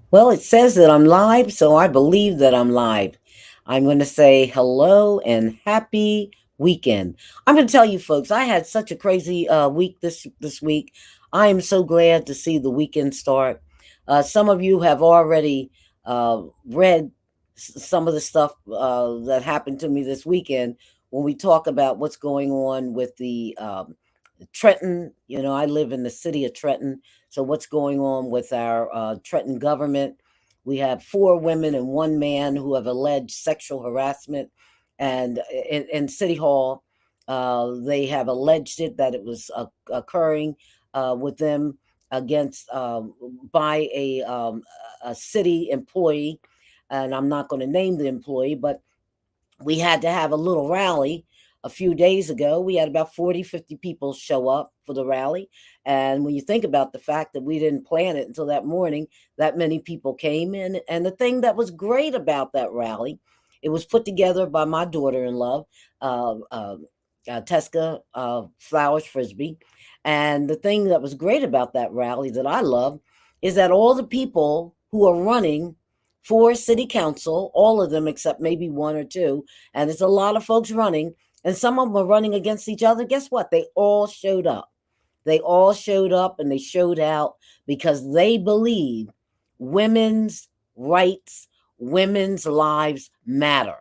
Well, it says that I'm live, so I believe that I'm live. I'm going to say hello and happy weekend. I'm going to tell you folks, I had such a crazy week this week. I am so glad to see the weekend start. Some of you have already read some of the stuff that happened to me this weekend when we talk about what's going on with the Trenton. I live in the city of Trenton. So, what's going on with our Trenton government? We have four women and one man who have alleged sexual harassment, and in City Hall, they have alleged it that it was occurring with them against by a city employee, and I'm not going to name the employee, but we had to have a little rally a few days ago. We had about 40, 50 people show up for the rally. And when you think about the fact that we didn't plan it until that morning, that many people came in. And the thing that was great about that rally, it was put together by my daughter-in-law, Teska Flowers Frisbee. And the thing that was great about that rally that I love is that all the people who are running for city council, all of them except maybe one or two, and it's a lot of folks running, and some of them are running against each other. Guess what? They all showed up. They all showed up and they showed out because they believe women's rights, women's lives matter.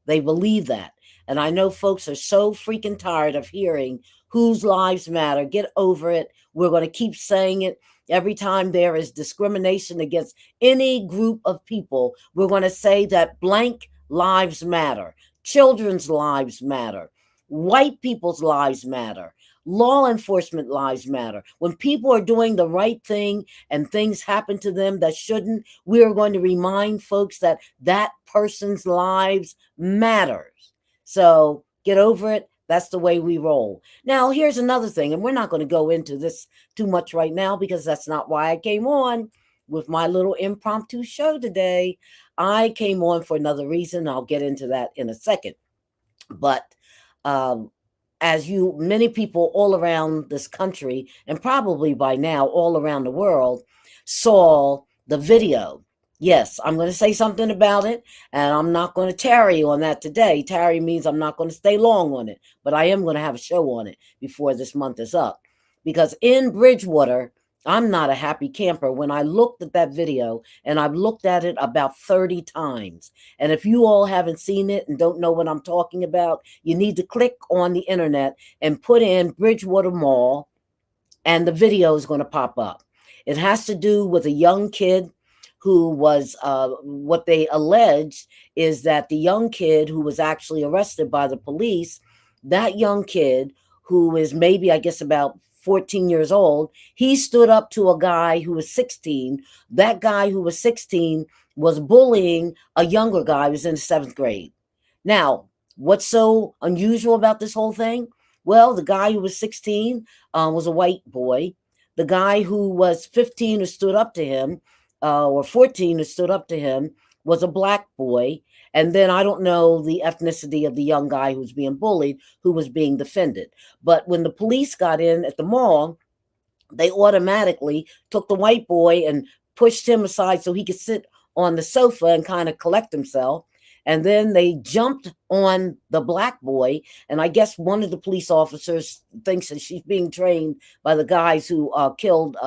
They believe that. And I know folks are so freaking tired of hearing whose lives matter. Get over it. We're going to keep saying it. Every time there is discrimination against any group of people, we're going to say that blank lives matter. Children's lives matter. White people's lives matter. Law enforcement lives matter. When people are doing the right thing and things happen to them that shouldn't, we are going to remind folks that that person's lives matters. So get over it. That's the way we roll. Now, here's another thing, and we're not going to go into this too much right now because that's not why I came on with my little impromptu show today. I came on for another reason. I'll get into that in a second. But um, as you, many people all around this country, and probably by now all around the world, saw the video. Yes, I'm going to say something about it, and I'm not going to tarry on that today. Tarry means I'm not going to stay long on it, but I am going to have a show on it before this month is up. Because in Bridgewater, I'm not a happy camper. When I looked at that video, and I've looked at it about 30 times, and if you all haven't seen it and don't know what I'm talking about, you need to click on the internet and put in Bridgewater Mall, and the video is going to pop up. It has to do with a young kid who was, what they alleged is that the young kid who was actually arrested by the police, that young kid who is maybe, I guess, about 14 years old, he stood up to a guy who was 16. That guy who was 16 was bullying a younger guy who was in the seventh grade. Now, what's so unusual about this whole thing? Well, the guy who was 16 was a white boy. The guy who was 15 who stood up to him, or 14 who stood up to him, was a black boy. And then I don't know the ethnicity of the young guy who's being bullied, who was being defended. But when the police got in at the mall, they automatically took the white boy and pushed him aside so he could sit on the sofa and kind of collect himself. And then they jumped on the black boy. And I guess one of the police officers thinks that she's being trained by the guys who killed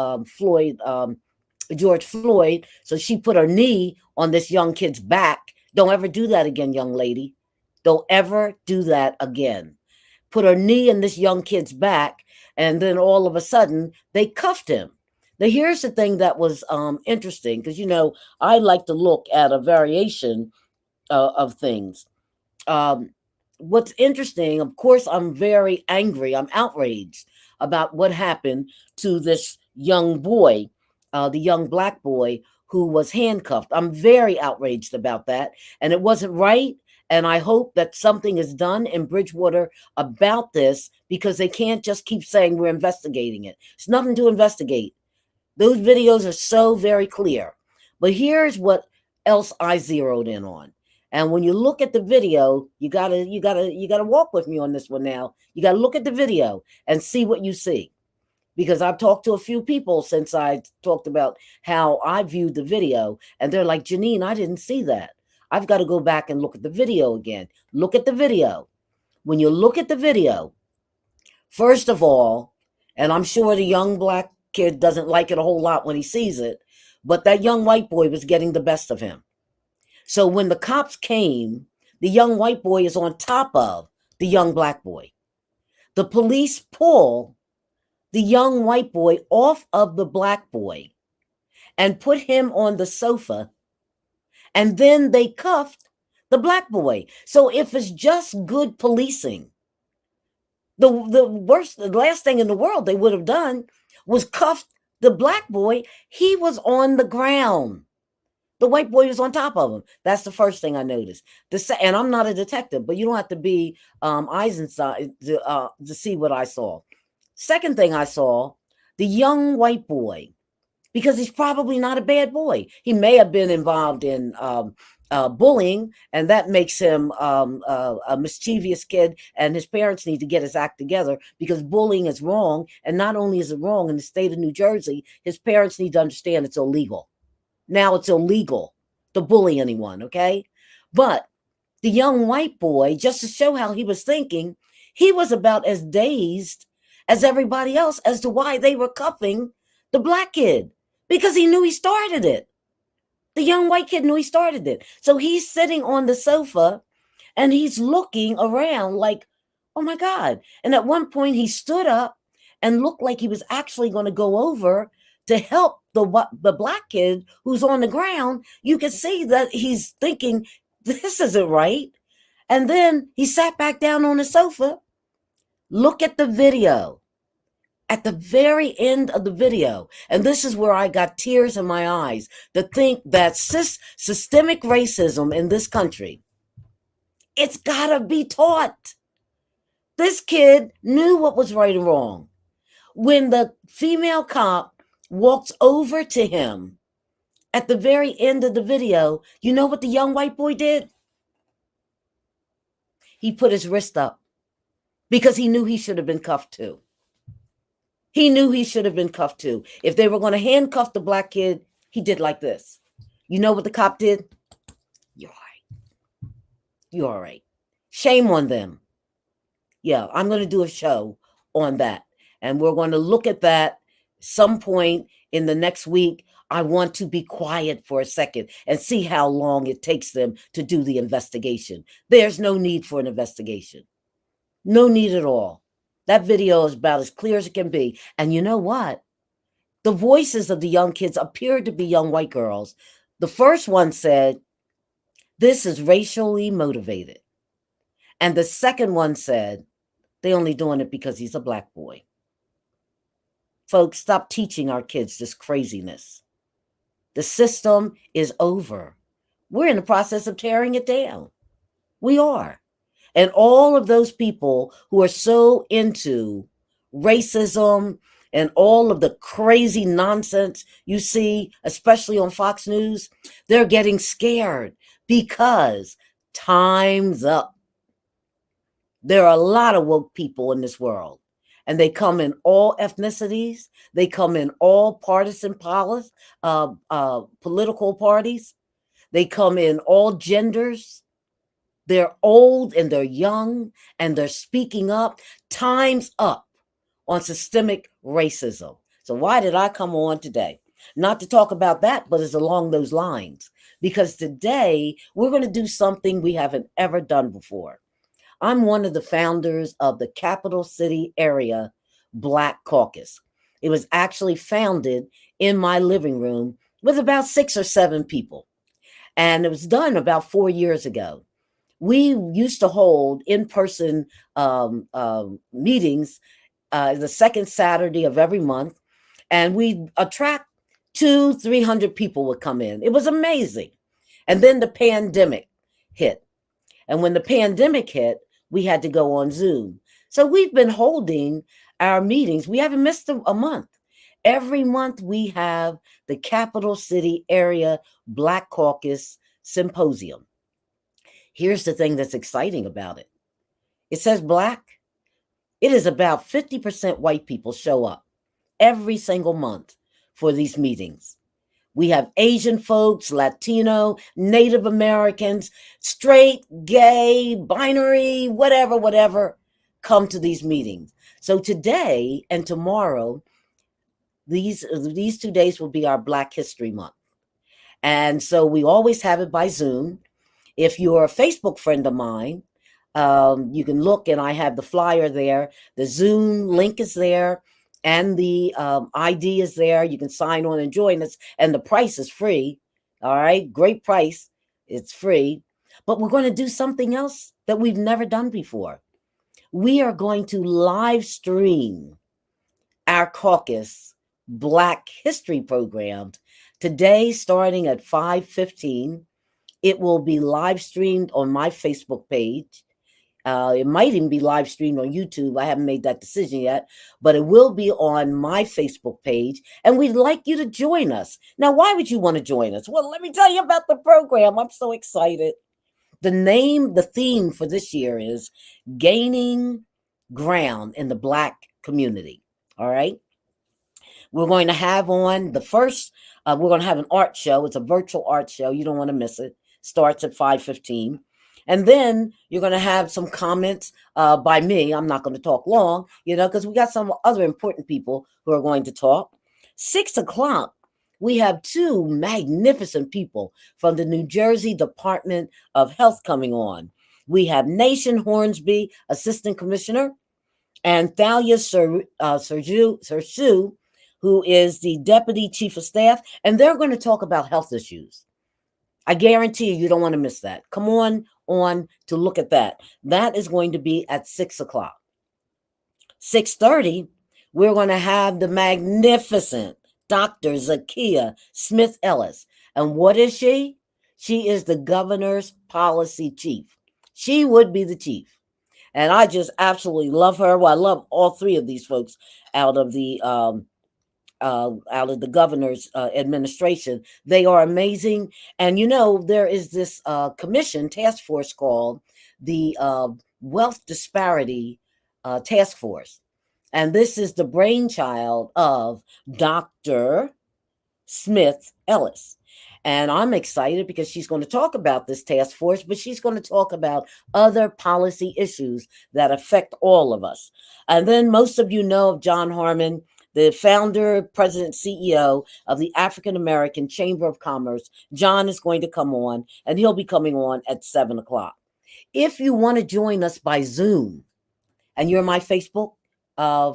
George Floyd. So she put her knee on this young kid's back. Don't ever do that again, young lady. Don't ever do that again. Put her knee in this young kid's back, and then all of a sudden they cuffed him. Now, here's the thing that was interesting because I like to look at a variation of things. Um, what's interesting, of course, I'm very angry. I'm outraged about what happened to this young boy, the young black boy who was handcuffed. I'm very outraged about that. And it wasn't right. And I hope that something is done in Bridgewater about this because they can't just keep saying we're investigating it. It's nothing to investigate. Those videos are so very clear. But here's what else I zeroed in on. And when you look at the video, you gotta walk with me on this one now. You gotta look at the video and see what you see. because I've talked to a few people since I talked about how I viewed the video, and they're like, Janine, I didn't see that. I've got to go back and look at the video again. Look at the video. When you look at the video, first of all, and I'm sure the young black kid doesn't like it a whole lot when he sees it, but that young white boy was getting the best of him. So when the cops came, the young white boy is on top of the young black boy. The police pull the young white boy off of the black boy and put him on the sofa, and then they cuffed the black boy. So if it's just good policing, the last thing in the world they would have done was cuffed the black boy. He was on the ground. The white boy was on top of him. That's the first thing I noticed. And I'm not a detective, but you don't have to be Eisenstein to see what I saw. Second thing I saw, the young white boy, because he's probably not a bad boy. He may have been involved in bullying, and that makes him a mischievous kid, and his parents need to get his act together, because bullying is wrong. And not only is it wrong in the state of New Jersey, his parents need to understand it's illegal. Now it's illegal to bully anyone, okay? But the young white boy, just to show how he was thinking, he was about as dazed as everybody else as to why they were cuffing the black kid, because he knew he started it. The young white kid knew he started it. So he's sitting on the sofa and he's looking around like, oh my God. And at one point he stood up and looked like he was actually going to go over to help the black kid who's on the ground. You can see that he's thinking, this isn't right. And then he sat back down on the sofa. Look at the video. At the very end of the video, and this is where I got tears in my eyes, to think that systemic racism in this country, it's got to be taught. This kid knew what was right and wrong. When the female cop walks over to him at the very end of the video, you know what the young white boy did? He put his wrist up, because he knew he should have been cuffed too. He knew he should have been cuffed too. If they were going to handcuff the black kid, he did like this. You know what the cop did? You're all right. You're all right. Shame on them. Yeah, I'm going to do a show on that. And we're going to look at that some point in the next week. I want to be quiet for a second and see how long it takes them to do the investigation. There's no need for an investigation. No need at all. That video is about as clear as it can be. And you know what? The voices of the young kids appeared to be young white girls. The first one said, this is racially motivated. And the second one said, they're only doing it because he's a black boy. Folks, stop teaching our kids this craziness. The system is over. We're in the process of tearing it down. We are. And all of those people who are so into racism and all of the crazy nonsense you see, especially on Fox News, they're getting scared because time's up. There are a lot of woke people in this world, and they come in all ethnicities. They come in all partisan political parties. They come in all genders. They're old and they're young and they're speaking up. Time's up on systemic racism. So why did I come on today? Not to talk about that, but it's along those lines. Because today we're going to do something we haven't ever done before. I'm one of the founders of the Capital City Area Black Caucus. It was actually founded in my living room with about 6 or 7 people. And it was done about 4 years ago. We used to hold in-person meetings the second Saturday of every month, and we'd attract 200-300 people would come in. It was amazing. And then the pandemic hit. And when the pandemic hit, we had to go on Zoom. So we've been holding our meetings. We haven't missed a month. Every month we have the Capital City Area Black Caucus Symposium. Here's the thing that's exciting about it. It says black. It is about 50% white people show up. every single month for these meetings. We have Asian folks, Latino, Native Americans, straight, gay, binary, whatever, come to these meetings. So today and tomorrow, these 2 days will be our Black History Month. And so we always have it by Zoom. If you're a Facebook friend of mine, you can look, and I have the flyer there. The Zoom link is there, and the ID is there. You can sign on and join us, and the price is free. All right, great price. It's free. But we're going to do something else that we've never done before. We are going to live stream our caucus Black History program today, starting at 5:15. It will be live streamed on my Facebook page. It might even be live streamed on YouTube. I haven't made that decision yet, but it will be on my Facebook page, and we'd like you to join us. Now, why would you want to join us? Well, let me tell you about the program. I'm so excited. The theme for this year is Gaining Ground in the Black Community. All right. We're going to have on the first, we're going to have an art show. It's a virtual art show. You don't want to miss it. Starts at 5:15. And then you're going to have some comments by me. I'm not going to talk long, because we got some other important people who are going to talk. 6 o'clock, we have 2 magnificent people from the New Jersey Department of Health coming on. We have Nation Hornsby, Assistant Commissioner, and Thalia Serju, who is the Deputy Chief of Staff, and they're going to talk about health issues. I guarantee you don't want to miss that. Come on to look at that. That is going to be at 6 o'clock. 6:30, we're going to have the magnificent Dr. Zakiya Smith Ellis. And what is she? She is the governor's policy chief. She would be the chief. And I just absolutely love her. Well, I love all 3 of these folks out of the governor's administration. They are amazing. And there is this commission task force called the Wealth Disparity Task Force. And this is the brainchild of Dr. Smith Ellis. And I'm excited because she's going to talk about this task force, but she's going to talk about other policy issues that affect all of us. And then most of you know of John Harmon, the founder, president, CEO of the African American Chamber of Commerce. John is going to come on, and he'll be coming on at 7 o'clock. If you want to join us by Zoom, and you're my Facebook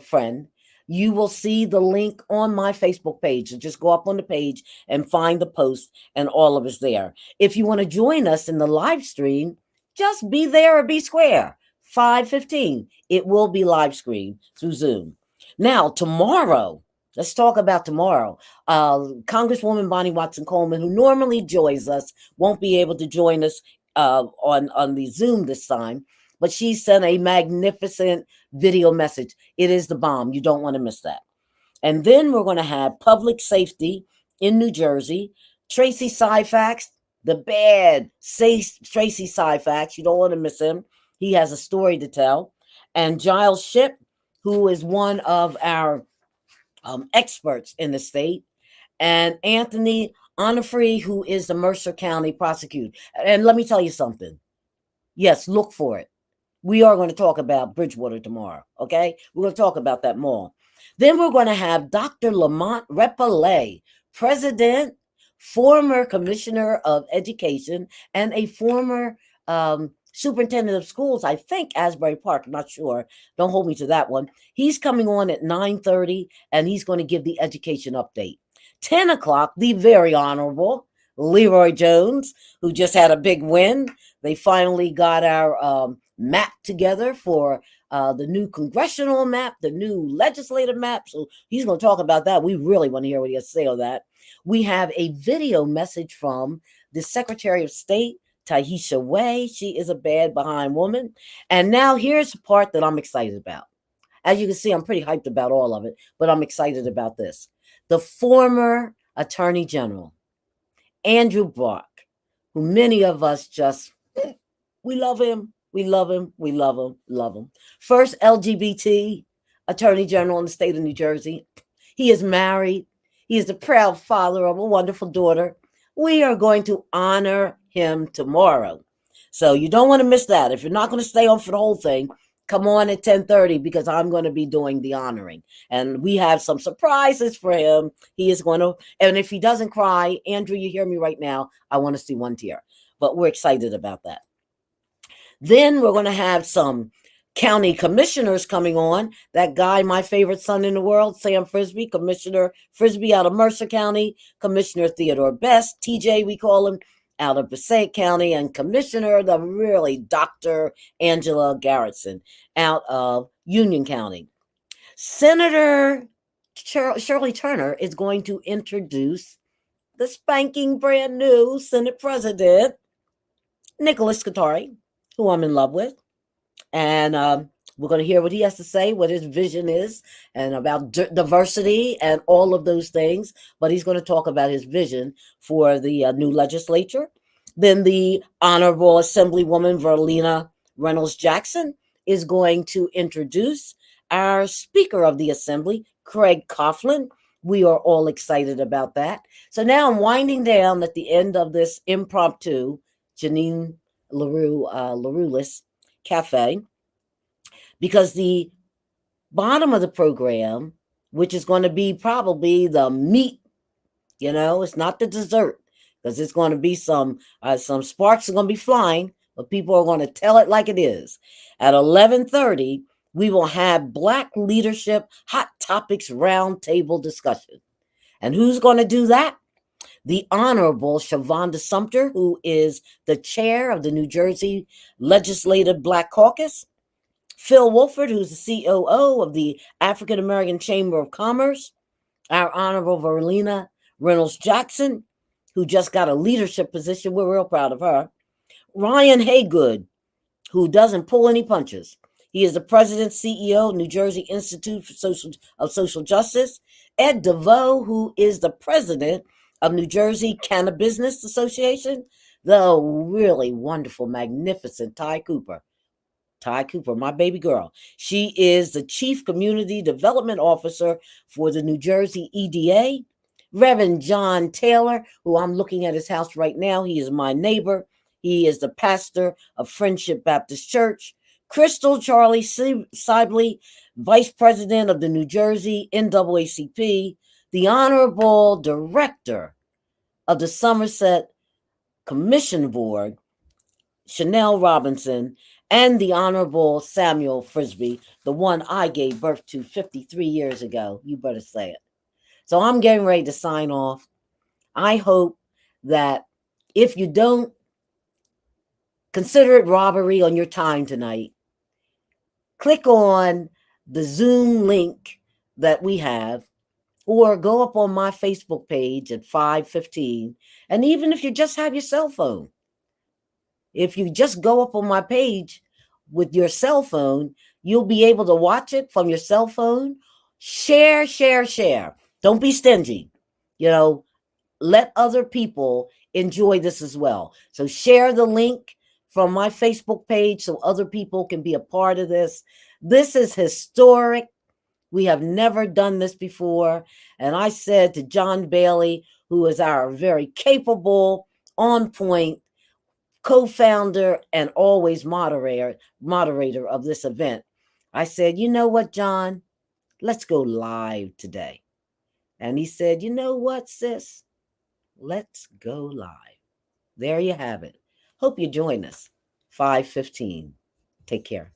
friend, you will see the link on my Facebook page. So just go up on the page and find the post, and all of us there. If you want to join us in the live stream, just be there or be square. 5:15. It will be live streamed through Zoom. Now, tomorrow, let's talk about tomorrow. Congresswoman Bonnie Watson Coleman, who normally joins us, won't be able to join us on the Zoom this time, but she sent a magnificent video message. It is the bomb. You don't want to miss that. And then we're going to have public safety in New Jersey. Tracy Syfax, the bad Tracy Syfax. You don't want to miss him. He has a story to tell. And Giles Shipp, who is one of our experts in the state, and Anthony Onofre, who is the Mercer County prosecutor. And let me tell you something. Yes, look for it. We are going to talk about Bridgewater tomorrow, okay? We're going to talk about that more. Then we're going to have Dr. Lamont Repollet, president, former commissioner of education, and a former superintendent of schools, I think Asbury Park, I'm not sure. Don't hold me to that one. He's coming on at 9:30, and he's going to give the education update. 10 o'clock, the very honorable Leroy Jones, who just had a big win. They finally got our map together for the new congressional map, the new legislative map. So he's going to talk about that. We really want to hear what he has to say on that. We have a video message from the Secretary of State, Tahisha Way. She is a bad behind woman. And now here's the part that I'm excited about. As you can see, I'm pretty hyped about all of it, but I'm excited about this. The former Attorney General, Andrew Bruck, who many of us just, we love him. We love him. We love him. Love him. First LGBT Attorney General in the state of New Jersey. He is married. He is the proud father of a wonderful daughter. We are going to honor him tomorrow. So you don't want to miss that. If you're not going to stay on for the whole thing, come on at 10:30 because I'm going to be doing the honoring. And we have some surprises for him. He is going to, and if he doesn't cry, Andrew, you hear me right now, I want to see one tear. But we're excited about that. Then we're going to have some county commissioners coming on. That guy, my favorite son in the world, Sam Frisbee, Commissioner Frisbee out of Mercer County, Commissioner Theodore Best, TJ we call him, out of Passaic County, and Commissioner, the really Dr. Angela Garrettson out of Union County. Senator Shirley Turner is going to introduce the spanking brand new Senate President, Nicholas Scutari, who I'm in love with. And we're going to hear what he has to say, what his vision is, and about diversity and all of those things. But he's going to talk about his vision for the new legislature. Then the Honorable Assemblywoman Verlina Reynolds Jackson is going to introduce our Speaker of the Assembly, Craig Coughlin. We are all excited about that. So now I'm winding down at the end of this impromptu Janine LaRue-less Cafe, because the bottom of the program, which is going to be probably the meat, it's not the dessert, because it's going to be some sparks are going to be flying, but people are going to tell it like it is. At 11:30, we will have Black Leadership Hot Topics Roundtable discussion. And who's going to do that? The Honorable Shavonda Sumter, who is the chair of the New Jersey Legislative Black Caucus, Phil Wolford, who's the COO of the African American Chamber of Commerce, our Honorable Verlina Reynolds Jackson, who just got a leadership position. We're real proud of her. Ryan Haygood, who doesn't pull any punches. He is the president, CEO of New Jersey Institute for Social Justice. Ed DeVoe, who is the president of New Jersey Cannabis Association. The really wonderful, magnificent Ty Cooper, my baby girl. She is the Chief Community Development Officer for the New Jersey EDA. Reverend John Taylor, who I'm looking at his house right now. He is my neighbor. He is the pastor of Friendship Baptist Church. Crystal Charlie Sibley, Vice President of the New Jersey NAACP. The Honorable Director of the Somerset Commission Board, Chanel Robinson, and the Honorable Samuel Frisbee, the one I gave birth to 53 years ago. You better say it. So I'm getting ready to sign off. I hope that if you don't, consider it robbery on your time tonight. Click on the Zoom link that we have, or go up on my Facebook page at 5:15. And even if you just have your cell phone, if you just go up on my page with your cell phone, you'll be able to watch it from your cell phone. Share. Don't be stingy. Let other people enjoy this as well. So share the link from my Facebook page so other people can be a part of this. This is historic. We have never done this before. And I said to John Bailey, who is our very capable, on point co-founder and always moderator of this event, I said, you know what, John? Let's go live today. And he said, you know what, sis? Let's go live. There you have it. Hope you join us. 5:15. Take care.